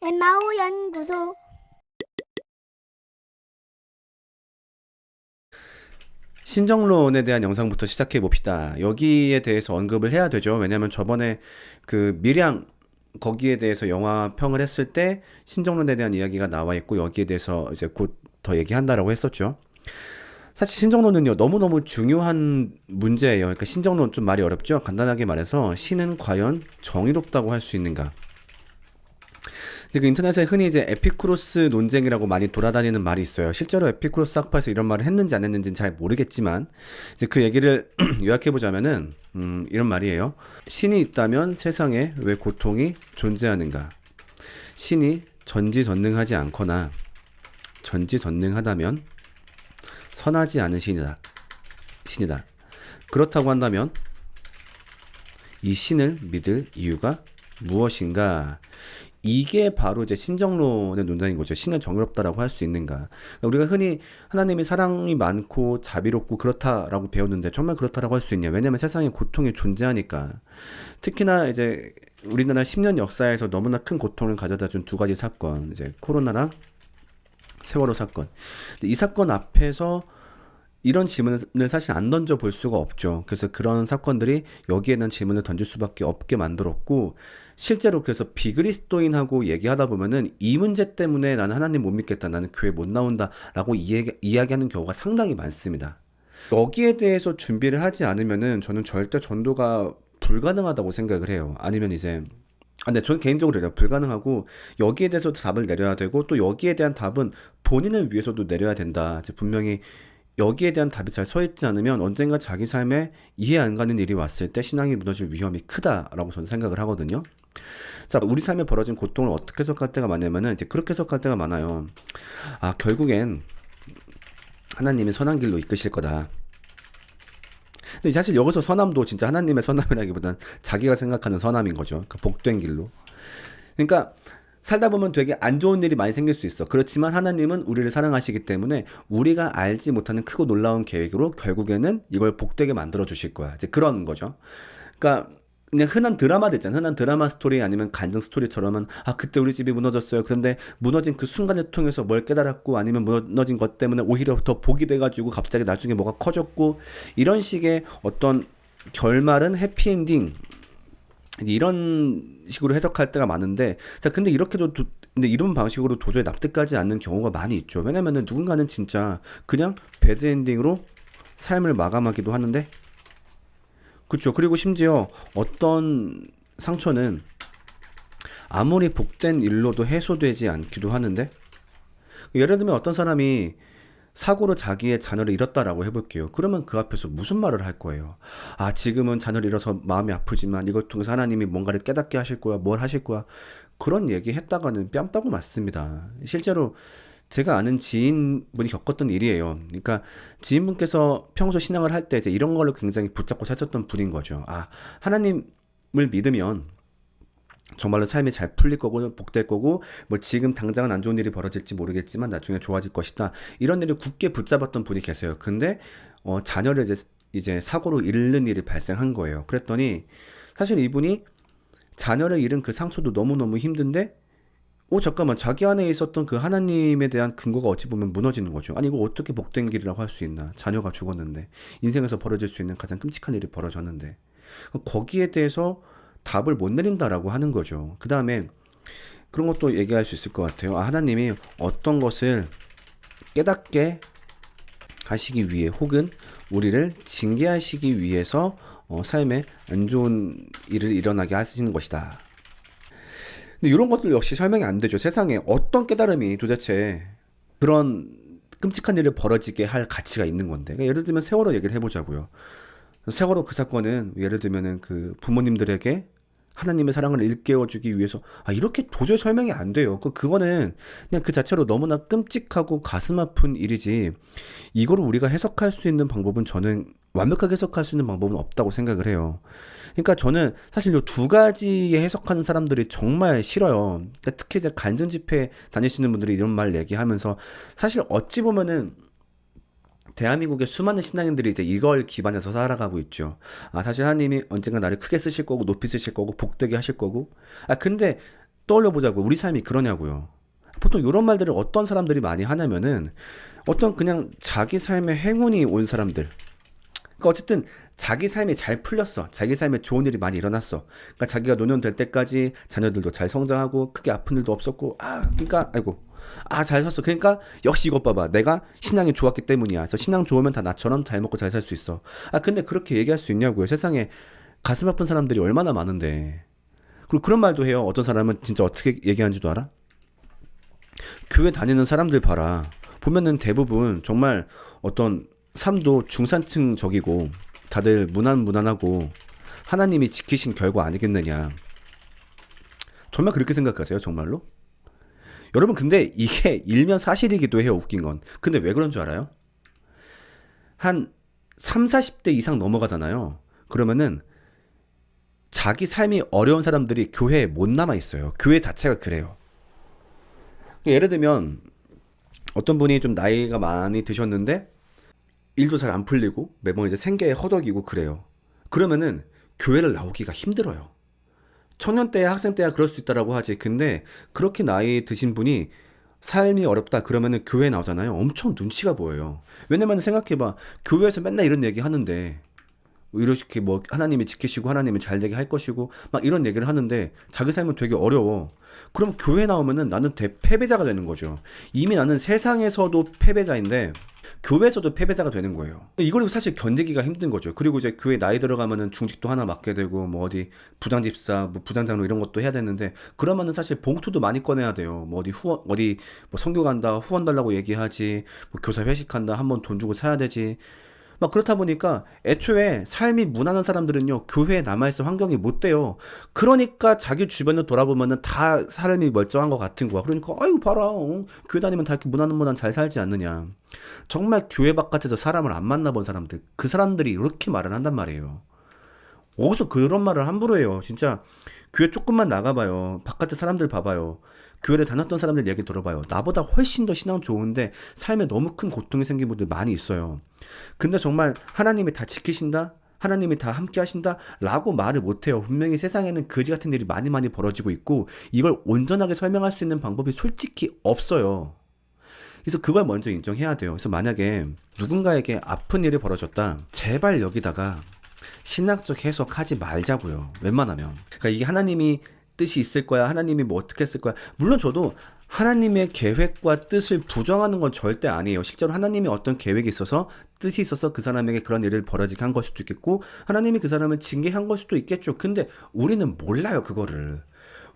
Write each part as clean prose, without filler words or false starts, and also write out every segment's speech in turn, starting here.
엠마오 연구소. 신정론에 대한 영상부터 시작해 봅시다. 여기에 대해서 언급을 해야 되죠. 왜냐면 저번에 그 밀양 거기에 대해서 영화 평을 했을 때 신정론에 대한 이야기가 나와 있고 여기에 대해서 이제 곧 더 얘기한다라고 했었죠. 사실 신정론은요 너무너무 중요한 문제예요. 그러니까 신정론 좀 말이 어렵죠. 간단하게 말해서 신은 과연 정의롭다고 할 수 있는가? 이제 그 인터넷에 흔히 이제 에피쿠로스 논쟁이라고 많이 돌아다니는 말이 있어요. 실제로 에피쿠로스 학파에서 이런 말을 했는지 안 했는지는 잘 모르겠지만 이제 그 얘기를 요약해 보자면은 이런 말이에요. 신이 있다면 세상에 왜 고통이 존재하는가? 신이 전지전능하지 않거나 전지전능하다면 선하지 않은 신이다. 그렇다고 한다면 이 신을 믿을 이유가 무엇인가? 이게 바로 이제 신정론의 논쟁인 거죠. 신은 정의롭다라고 할 수 있는가? 그러니까 우리가 흔히 하나님이 사랑이 많고 자비롭고 그렇다라고 배웠는데 정말 그렇다라고 할 수 있냐? 왜냐면 세상에 고통이 존재하니까. 특히나 이제 우리나라 10년 역사에서 너무나 큰 고통을 가져다 준 두 가지 사건, 이제 코로나랑 세월호 사건. 근데 이 사건 앞에서 이런 질문을 사실 안 던져 볼 수가 없죠. 그래서 그런 사건들이 여기에 대한 질문을 던질 수밖에 없게 만들었고, 실제로 그래서 비그리스도인하고 얘기하다 보면은 이 문제 때문에 나는 하나님 못 믿겠다, 나는 교회 못 나온다라고 이야기하는 경우가 상당히 많습니다. 여기에 대해서 준비를 하지 않으면은 저는 절대 전도가 불가능하다고 생각을 해요. 아니면 이제 근데 저는 개인적으로 그래요. 불가능하고 여기에 대해서 답을 내려야 되고 또 여기에 대한 답은 본인을 위해서도 내려야 된다. 이제 분명히 여기에 대한 답이 잘 서 있지 않으면 언젠가 자기 삶에 이해 안 가는 일이 왔을 때 신앙이 무너질 위험이 크다라고 저는 생각을 하거든요. 자, 우리 삶에 벌어진 고통을 어떻게 해석할 때가 많냐면은 이제 그렇게 해석할 때가 많아요. 아, 결국엔 하나님이 선한 길로 이끄실 거다. 근데 사실 여기서 선함도 진짜 하나님의 선함이라기보단 자기가 생각하는 선함인 거죠. 그 복된 길로. 그러니까 살다 보면 되게 안 좋은 일이 많이 생길 수 있어. 그렇지만 하나님은 우리를 사랑하시기 때문에 우리가 알지 못하는 크고 놀라운 계획으로 결국에는 이걸 복되게 만들어 주실 거야. 이제 그런 거죠. 그러니까 그냥 흔한 드라마들 있잖아. 흔한 드라마 스토리 아니면 간증 스토리처럼은 아 그때 우리 집이 무너졌어요. 그런데 무너진 그 순간을 통해서 뭘 깨달았고 아니면 무너진 것 때문에 오히려 더 복이 돼가지고 갑자기 나중에 뭐가 커졌고 이런 식의 어떤 결말은 해피엔딩 이런 식으로 해석할 때가 많은데 자 근데 근데 이런 방식으로 도저히 납득하지 않는 경우가 많이 있죠. 왜냐면은 누군가는 진짜 그냥 배드엔딩으로 삶을 마감하기도 하는데 그렇죠. 그리고 심지어 어떤 상처는 아무리 복된 일로도 해소되지 않기도 하는데 예를 들면 어떤 사람이 사고로 자기의 자녀를 잃었다라고 해볼게요. 그러면 그 앞에서 무슨 말을 할 거예요? 아, 지금은 자녀를 잃어서 마음이 아프지만 이걸 통해서 하나님이 뭔가를 깨닫게 하실 거야, 뭘 하실 거야. 그런 얘기 했다가는 뺨 따고 맞습니다. 실제로 제가 아는 지인분이 겪었던 일이에요. 그러니까 지인분께서 평소 신앙을 할 때 이제 이런 걸로 굉장히 붙잡고 사셨던 분인 거죠. 아, 하나님을 믿으면 정말로 삶이 잘 풀릴 거고 복될 거고 뭐 지금 당장은 안 좋은 일이 벌어질지 모르겠지만 나중에 좋아질 것이다. 이런 일을 굳게 붙잡았던 분이 계세요. 근데 자녀를 이제 사고로 잃는 일이 발생한 거예요. 그랬더니 사실 이분이 자녀를 잃은 그 상처도 너무너무 힘든데 잠깐만 자기 안에 있었던 그 하나님에 대한 근거가 어찌 보면 무너지는 거죠. 아니 이거 어떻게 복된 길이라고 할 수 있나. 자녀가 죽었는데 인생에서 벌어질 수 있는 가장 끔찍한 일이 벌어졌는데 거기에 대해서 답을 못 내린다라고 하는 거죠. 그 다음에 그런 것도 얘기할 수 있을 것 같아요. 아, 하나님이 어떤 것을 깨닫게 하시기 위해 혹은 우리를 징계하시기 위해서 삶에 안 좋은 일을 일어나게 하시는 것이다. 근데 이런 것들 역시 설명이 안 되죠. 세상에 어떤 깨달음이 도대체 그런 끔찍한 일을 벌어지게 할 가치가 있는 건데. 그러니까 예를 들면 세월호 얘기를 해보자고요. 세월호 그 사건은 예를 들면은 그 부모님들에게 하나님의 사랑을 일깨워주기 위해서 이렇게 도저히 설명이 안 돼요. 그거는 그냥 그 자체로 너무나 끔찍하고 가슴 아픈 일이지 이거를 우리가 해석할 수 있는 방법은 저는 완벽하게 해석할 수 있는 방법은 없다고 생각을 해요. 그러니까 저는 사실 이 두 가지에 해석하는 사람들이 정말 싫어요. 그러니까 특히 이제 간증 집회 다니시는 분들이 이런 말 얘기하면서 사실 어찌 보면은 대한민국의 수많은 신앙인들이 이제 이걸 기반해서 살아가고 있죠. 아, 사실 하나님이 언젠가 나를 크게 쓰실 거고, 높이 쓰실 거고, 복되게 하실 거고. 아, 근데 떠올려보자고. 우리 삶이 그러냐고요. 보통 이런 말들을 어떤 사람들이 많이 하냐면은 어떤 그냥 자기 삶에 행운이 온 사람들. 그러니까 어쨌든 자기 삶이 잘 풀렸어. 자기 삶에 좋은 일이 많이 일어났어. 그러니까 자기가 노년 될 때까지 자녀들도 잘 성장하고 크게 아픈 일도 없었고, 그러니까 아이고, 잘 샀어. 그러니까 역시 이것 봐봐. 내가 신앙이 좋았기 때문이야. 그래서 신앙 좋으면 다 나처럼 잘 먹고 잘 살 수 있어. 근데 그렇게 얘기할 수 있냐고요. 세상에 가슴 아픈 사람들이 얼마나 많은데. 그리고 그런 말도 해요. 어떤 사람은 진짜 어떻게 얘기하는지도 알아? 교회 다니는 사람들 봐라. 보면은 대부분 정말 어떤 삶도 중산층적이고 다들 무난무난하고 하나님이 지키신 결과 아니겠느냐. 정말 그렇게 생각하세요? 정말로? 여러분 근데 이게 일면 사실이기도 해요. 웃긴 건. 근데 왜 그런 줄 알아요? 한 3, 40대 이상 넘어가잖아요. 그러면은 자기 삶이 어려운 사람들이 교회에 못 남아 있어요. 교회 자체가 그래요. 예를 들면 어떤 분이 좀 나이가 많이 드셨는데 일도 잘 안 풀리고 매번 이제 생계에 허덕이고 그래요. 그러면은 교회를 나오기가 힘들어요. 청년 때야 학생 때야 그럴 수 있다라고 하지. 근데 그렇게 나이 드신 분이 삶이 어렵다 그러면은 교회 나오잖아요. 엄청 눈치가 보여요. 왜냐면 생각해봐. 교회에서 맨날 이런 얘기 하는데 이렇게 뭐 하나님이 지키시고 하나님이 잘 되게 할 것이고 막 이런 얘기를 하는데 자기 삶은 되게 어려워. 그럼 교회 나오면은 나는 대패배자가 되는 거죠. 이미 나는 세상에서도 패배자인데 교회에서도 패배자가 되는 거예요. 이걸 사실 견디기가 힘든 거죠. 그리고 이제 교회 나이 들어가면은 중직도 하나 맡게 되고 뭐 어디 부장집사, 뭐 부장장로 이런 것도 해야 되는데 그러면은 사실 봉투도 많이 꺼내야 돼요. 뭐 어디 후원 어디 뭐 선교 간다 후원 달라고 얘기하지, 뭐 교사 회식한다 한번 돈 주고 사야 되지. 막 그렇다 보니까 애초에 삶이 무난한 사람들은요 교회에 남아있을 환경이 못 돼요. 그러니까 자기 주변을 돌아보면은 다 삶이 멀쩡한 것 같은 거야. 그러니까 아유 봐라 교회 다니면 다 이렇게 무난무난 잘 살지 않느냐. 정말 교회 바깥에서 사람을 안 만나본 사람들, 그 사람들이 이렇게 말을 한단 말이에요. 어디서 그런 말을 함부로 해요. 진짜 교회 조금만 나가봐요. 바깥에 사람들 봐봐요. 교회를 다녔던 사람들 얘기 들어봐요. 나보다 훨씬 더 신앙 좋은데 삶에 너무 큰 고통이 생긴 분들 많이 있어요. 근데 정말 하나님이 다 지키신다? 하나님이 다 함께 하신다? 라고 말을 못해요. 분명히 세상에는 거지 같은 일이 많이 벌어지고 있고 이걸 온전하게 설명할 수 있는 방법이 솔직히 없어요. 그래서 그걸 먼저 인정해야 돼요. 그래서 만약에 누군가에게 아픈 일이 벌어졌다. 제발 여기다가 신학적 해석하지 말자고요. 웬만하면. 그러니까 이게 하나님이 뜻이 있을 거야. 하나님이 뭐 어떻게 했을 거야. 물론 저도 하나님의 계획과 뜻을 부정하는 건 절대 아니에요. 실제로 하나님이 어떤 계획이 있어서 뜻이 있어서 그 사람에게 그런 일을 벌어지게 한 걸 수도 있겠고 하나님이 그 사람을 징계한 걸 수도 있겠죠. 근데 우리는 몰라요. 그거를.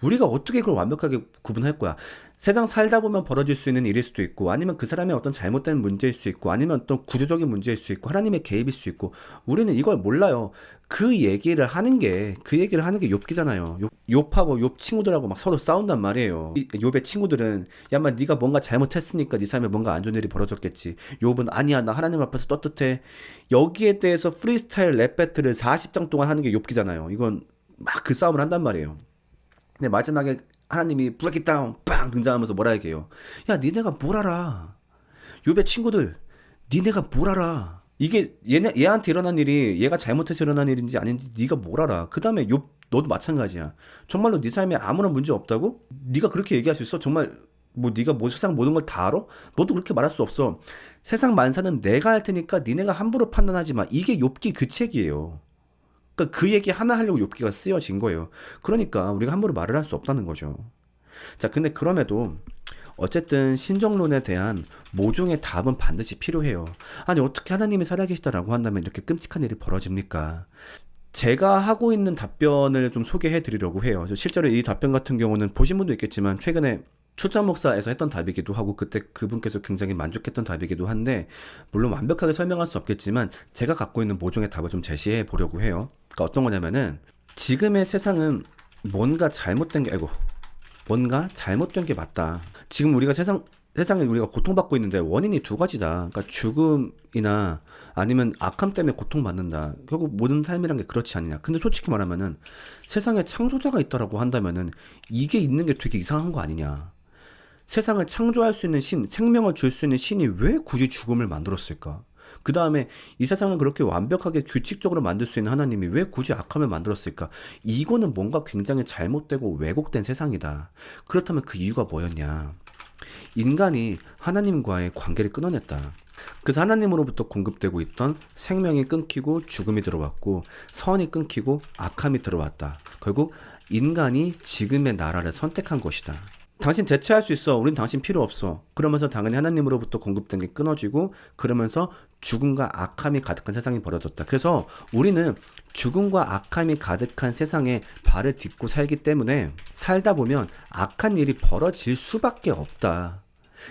우리가 어떻게 그걸 완벽하게 구분할 거야. 세상 살다 보면 벌어질 수 있는 일일 수도 있고 아니면 그 사람의 어떤 잘못된 문제일 수 있고 아니면 어떤 구조적인 문제일 수 있고 하나님의 개입일 수 있고 우리는 이걸 몰라요. 그 얘기를 하는 게 욥기잖아요. 욥하고 욥 친구들하고 막 서로 싸운단 말이에요. 욥의 친구들은 야마 네가 뭔가 잘못했으니까 네 삶에 뭔가 안 좋은 일이 벌어졌겠지. 욥은 아니야 나 하나님 앞에서 떳떳해. 여기에 대해서 프리스타일 랩 배틀을 40장 동안 하는 게 욥기잖아요. 이건 막 그 싸움을 한단 말이에요. 근데 마지막에 하나님이 break it down 빵 등장하면서 뭐라 얘기해요. 야 니네가 뭘 알아. 욥의 친구들 니네가 뭘 알아. 이게 얘한테 일어난 일이 얘가 잘못해서 일어난 일인지 아닌지 네가 뭘 알아. 그 다음에 욥 너도 마찬가지야. 정말로 네 삶에 아무런 문제 없다고? 네가 그렇게 얘기할 수 있어? 정말 뭐 네가 뭐 세상 모든 걸 다 알아? 너도 그렇게 말할 수 없어. 세상 만사는 내가 할 테니까 니네가 함부로 판단하지 마. 이게 욥기 그 책이에요. 그러니까 그 얘기 하나 하려고 욥기가 쓰여진 거예요. 그러니까 우리가 함부로 말을 할 수 없다는 거죠. 자, 근데 그럼에도 어쨌든 신정론에 대한 모종의 답은 반드시 필요해요. 아니 어떻게 하나님이 살아계시다라고 한다면 이렇게 끔찍한 일이 벌어집니까? 제가 하고 있는 답변을 좀 소개해 드리려고 해요. 실제로 이 답변 같은 경우는 보신 분도 있겠지만 최근에 출장 목사에서 했던 답이기도 하고 그때 그분께서 굉장히 만족했던 답이기도 한데 물론 완벽하게 설명할 수 없겠지만 제가 갖고 있는 모종의 답을 좀 제시해 보려고 해요. 그러니까 어떤 거냐면은 지금의 세상은 뭔가 잘못된 게 맞다. 지금 우리가 세상에 우리가 고통받고 있는데 원인이 두 가지다. 그러니까 죽음이나 아니면 악함 때문에 고통받는다. 결국 모든 삶이란 게 그렇지 않느냐. 근데 솔직히 말하면은 세상에 창조자가 있다라고 한다면은 이게 있는 게 되게 이상한 거 아니냐. 세상을 창조할 수 있는 신, 생명을 줄 수 있는 신이 왜 굳이 죽음을 만들었을까? 그 다음에 이 세상을 그렇게 완벽하게 규칙적으로 만들 수 있는 하나님이 왜 굳이 악함을 만들었을까? 이거는 뭔가 굉장히 잘못되고 왜곡된 세상이다. 그렇다면 그 이유가 뭐였냐? 인간이 하나님과의 관계를 끊어냈다. 그래서 하나님으로부터 공급되고 있던 생명이 끊기고 죽음이 들어왔고 선이 끊기고 악함이 들어왔다. 결국 인간이 지금의 나라를 선택한 것이다. 당신 대체할 수 있어. 우린 당신 필요 없어. 그러면서 당연히 하나님으로부터 공급된 게 끊어지고 그러면서 죽음과 악함이 가득한 세상이 벌어졌다. 그래서 우리는 죽음과 악함이 가득한 세상에 발을 딛고 살기 때문에 살다 보면 악한 일이 벌어질 수밖에 없다.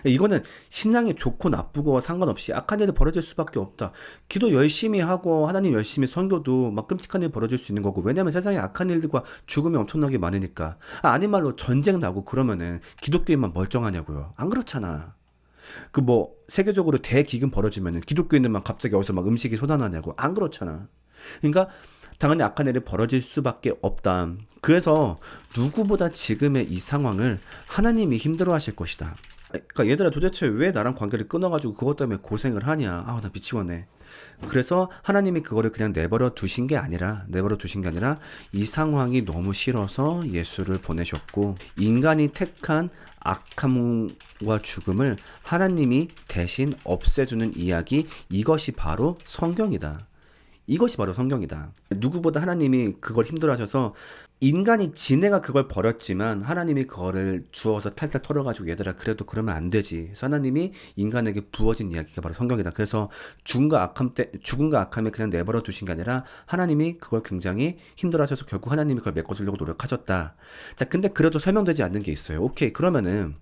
이거는 신앙이 좋고 나쁘고 상관없이 악한 일이 벌어질 수밖에 없다. 기도 열심히 하고 하나님 열심히 선교도 막 끔찍한 일이 벌어질 수 있는 거고, 왜냐면 세상에 악한 일들과 죽음이 엄청나게 많으니까. 아닌 말로 전쟁 나고 그러면은 기독교인만 멀쩡하냐고요. 안 그렇잖아. 그 뭐 세계적으로 대기근 벌어지면은 기독교인들만 갑자기 어디서 막 음식이 솟아나냐고. 안 그렇잖아. 그러니까 당연히 악한 일이 벌어질 수밖에 없다. 그래서 누구보다 지금의 이 상황을 하나님이 힘들어 하실 것이다. 그러니까 얘들아, 도대체 왜 나랑 관계를 끊어가지고 그것 때문에 고생을 하냐. 아우, 나 미치겠네. 그래서 하나님이 그거를 그냥 내버려 두신 게 아니라 이 상황이 너무 싫어서 예수를 보내셨고, 인간이 택한 악함과 죽음을 하나님이 대신 없애주는 이야기, 이것이 바로 성경이다. 이것이 바로 성경이다. 누구보다 하나님이 그걸 힘들어하셔서 인간이 지네가 그걸 버렸지만 하나님이 그거를 주워서 탈탈 털어가지고 얘들아 그래도 그러면 안 되지. 그래서 하나님이 인간에게 부어진 이야기가 바로 성경이다. 그래서 죽음과 악함에 그냥 내버려 두신 게 아니라 하나님이 그걸 굉장히 힘들어하셔서 결국 하나님이 그걸 메꿔주려고 노력하셨다. 자, 근데 그래도 설명되지 않는 게 있어요. 오케이, 그러면은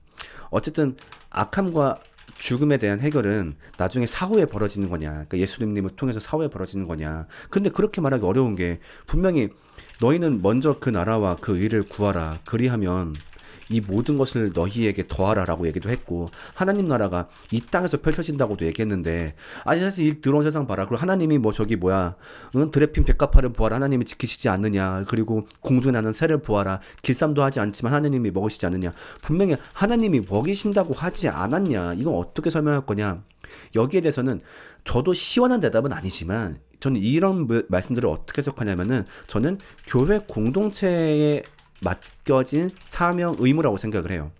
어쨌든 악함과 죽음에 대한 해결은 나중에 사후에 벌어지는 거냐, 그러니까 예수님을 통해서 사후에 벌어지는 거냐. 근데 그렇게 말하기 어려운 게, 분명히 너희는 먼저 그 나라와 그 의를 구하라, 그리하면 이 모든 것을 너희에게 더하라라고 얘기도 했고, 하나님 나라가 이 땅에서 펼쳐진다고도 얘기했는데, 아니 사실 이 더러운 세상 봐라. 그리고 하나님이 뭐 저기 뭐야, 응? 드레핀 백합화를 보아라, 하나님이 지키시지 않느냐. 그리고 공중에 나는 새를 보아라, 길쌈도 하지 않지만 하나님이 먹으시지 않느냐. 분명히 하나님이 먹이신다고 하지 않았냐. 이건 어떻게 설명할 거냐. 여기에 대해서는 저도 시원한 대답은 아니지만, 저는 이런 말씀들을 어떻게 해석하냐면은, 저는 교회 공동체에 맡겨진 사명 의무라고 생각을 해요.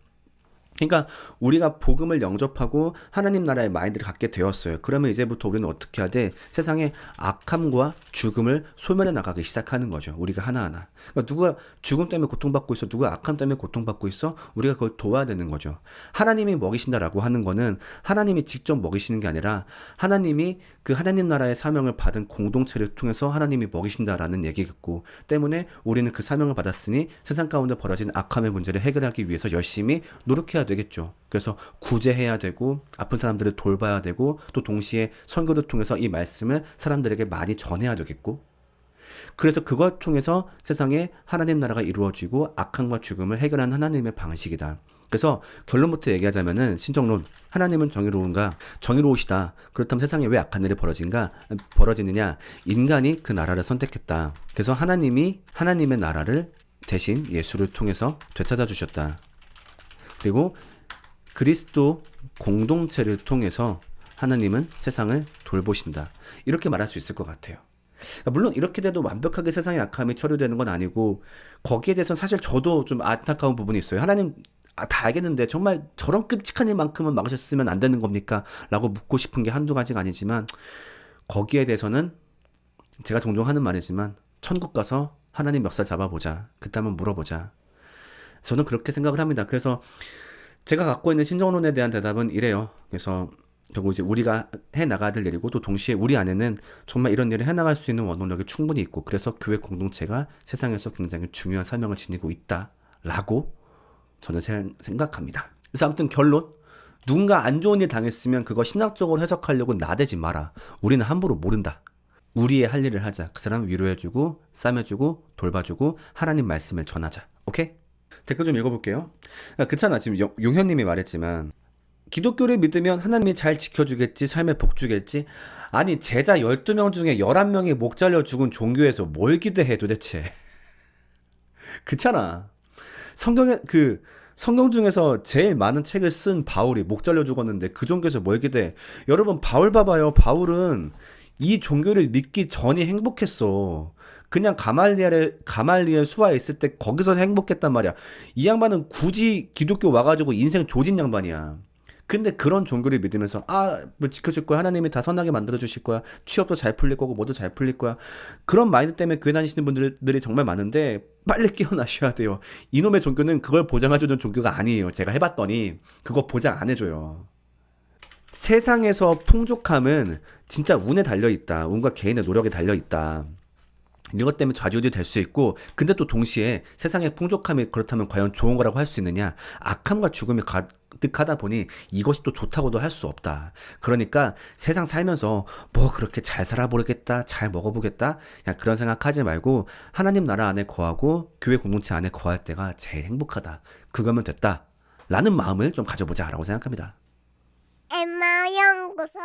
그러니까 우리가 복음을 영접하고 하나님 나라의 마인드를 갖게 되었어요. 그러면 이제부터 우리는 어떻게 해야 돼? 세상의 악함과 죽음을 소멸해 나가기 시작하는 거죠. 우리가 하나하나. 그러니까 누가 죽음 때문에 고통받고 있어, 누가 악함 때문에 고통받고 있어, 우리가 그걸 도와야 되는 거죠. 하나님이 먹이신다라고 하는 거는 하나님이 직접 먹이시는 게 아니라 하나님이 그 하나님 나라의 사명을 받은 공동체를 통해서 하나님이 먹이신다라는 얘기겠고, 때문에 우리는 그 사명을 받았으니 세상 가운데 벌어진 악함의 문제를 해결하기 위해서 열심히 노력해야 되겠죠. 그래서 구제해야 되고 아픈 사람들을 돌봐야 되고, 또 동시에 선교를 통해서 이 말씀을 사람들에게 많이 전해야 되겠고, 그래서 그걸 통해서 세상에 하나님 나라가 이루어지고 악함과 죽음을 해결하는 하나님의 방식이다. 그래서 결론부터 얘기하자면은, 신정론, 하나님은 정의로우시다. 그렇다면 세상에 왜 악한 일이 벌어지느냐? 인간이 그 나라를 선택했다. 그래서 하나님이 하나님의 나라를 대신 예수를 통해서 되찾아 주셨다. 그리고 그리스도 공동체를 통해서 하나님은 세상을 돌보신다. 이렇게 말할 수 있을 것 같아요. 물론 이렇게 돼도 완벽하게 세상의 악함이 처리되는 건 아니고, 거기에 대해서는 사실 저도 좀 안타까운 부분이 있어요. 하나님, 다 알겠는데 정말 저런 끔찍한 일만큼은 막으셨으면 안 되는 겁니까? 라고 묻고 싶은 게 한두 가지가 아니지만, 거기에 대해서는 제가 종종 하는 말이지만, 천국 가서 하나님 멱살 잡아보자. 그때 한번 물어보자. 저는 그렇게 생각을 합니다. 그래서 제가 갖고 있는 신정론에 대한 대답은 이래요. 그래서 결국 이제 우리가 해나가야 될 일이고, 또 동시에 우리 안에는 정말 이런 일을 해나갈 수 있는 원동력이 충분히 있고, 그래서 교회 공동체가 세상에서 굉장히 중요한 사명을 지니고 있다라고 저는 생각합니다. 그래서 아무튼 결론, 누군가 안 좋은 일 당했으면 그거 신학적으로 해석하려고 나대지 마라. 우리는 함부로 모른다. 우리의 할 일을 하자. 그 사람 위로해주고 싸매주고 돌봐주고 하나님 말씀을 전하자. 오케이? 댓글 좀 읽어볼게요. 그렇잖아. 지금 용현님이 말했지만, 기독교를 믿으면 하나님이 잘 지켜주겠지, 삶에 복 주겠지. 아니, 제자 12명 중에 11명이 목 잘려 죽은 종교에서 뭘 기대해 도대체. 그렇잖아. 성경 중에서 제일 많은 책을 쓴 바울이 목 잘려 죽었는데 그 종교에서 뭘 기대? 여러분 바울 봐봐요. 바울은 이 종교를 믿기 전이 행복했어. 그냥 가말리엘 수하에 있을 때 거기서 행복했단 말이야. 이 양반은 굳이 기독교 와가지고 인생 조진 양반이야. 근데 그런 종교를 믿으면서 뭐 지켜줄 거야. 하나님이 다 선하게 만들어 주실 거야. 취업도 잘 풀릴 거고 뭐도 잘 풀릴 거야. 그런 마인드 때문에 교회 다니시는 분들이 정말 많은데 빨리 깨어나셔야 돼요. 이놈의 종교는 그걸 보장해주는 종교가 아니에요. 제가 해봤더니 그거 보장 안 해줘요. 세상에서 풍족함은 진짜 운에 달려있다. 운과 개인의 노력에 달려있다. 이것 때문에 좌지우지 될 수 있고, 근데 또 동시에 세상의 풍족함이 그렇다면 과연 좋은 거라고 할 수 있느냐? 악함과 죽음이 가득하다 보니 이것이 또 좋다고도 할 수 없다. 그러니까 세상 살면서 뭐 그렇게 잘 살아보겠다, 잘 먹어보겠다, 그냥 그런 생각하지 말고 하나님 나라 안에 거하고 교회 공동체 안에 거할 때가 제일 행복하다. 그거면 됐다. 라는 마음을 좀 가져보자라고 생각합니다. 엠마 연구소